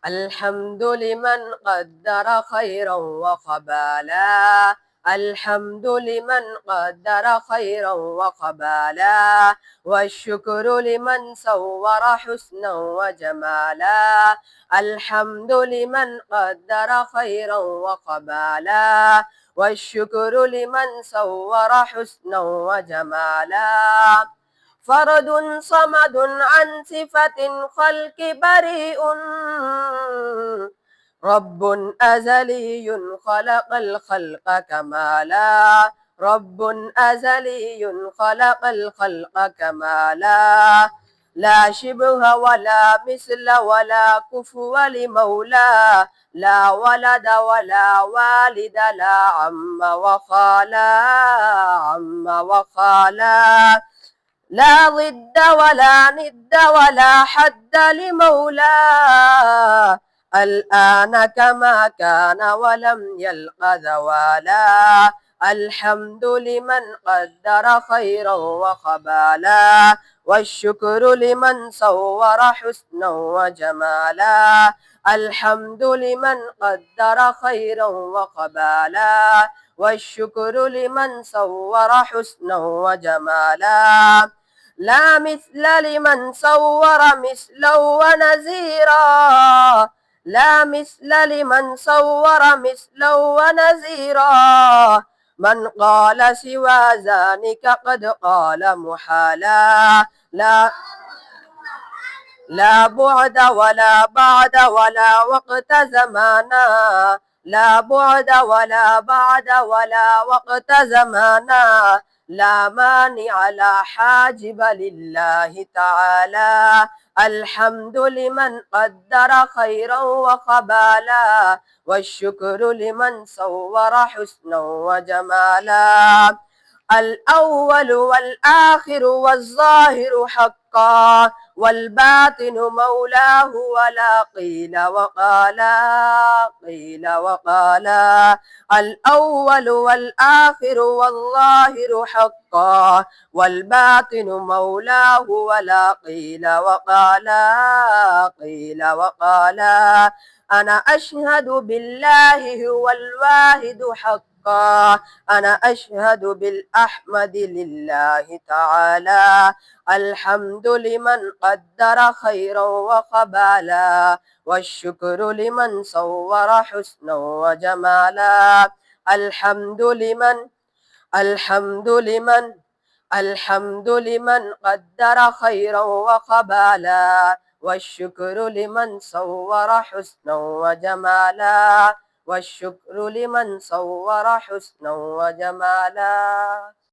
الحمد لمن قدر خيرا وقبالا. الحمد لمن قدر خيرا وقبالا، والشكر لمن صور حسنا وجمالا. الحمد لمن قدر خيرا وقبالا، والشكر لمن صور حسنا وجمالا. فرد صمد عن صفة خلق بريء، رب أزلي خلق الخلق كمالا. رب أزلي خلق الخلق كمالا. لا شبه ولا مثل ولا كفو لمولاه، لا ولد ولا والد، لا عم وخالا. عم وخالا. لا ضد ولا ند ولا حد لمولاه، الآن كما كان ولم يلق زوالا. الحمد لمن قدر خيرا وخبالا، والشكر لمن صور حسنا وجمالا. الحمد لمن قدر خيرا وقبالا، والشكر لمن صور حسنا وجمالا. لا مثل لمن صور مثلا ونزيرا، لا مثل لمن صور مثلا ونزيرا. من قال سوى ذلك قد قال محالا. لا بعد ولا بعد ولا وقت زمانا، لا بعد ولا بعد ولا وقت زمانا. لا مانع لا حاجب لله تعالى. الحمد لمن قدر خيرا وقبالا، والشكر لمن صور حسنا وجمالا. الأول والآخر والظاهر حقا، والباطن مولاه ولا قيل وقالا. قيل وقالا. الأول والآخر والظاهر حقا، والباطن مولاه ولا قيل وقالا. قيل وقالا. أنا أشهد بالله هو الواحد حقا، أنا أشهد بالأحمد لله تعالى. الحمد لمن قدر خيرا وقبالا، والشكر لمن صور حسنا وجمالا. الحمد لمن الحمد لمن الحمد لمن قدر خيرا وقبالا، والشكر لمن صور حسنا وجمالا. والشكر لمن صور حسنا وجمالا.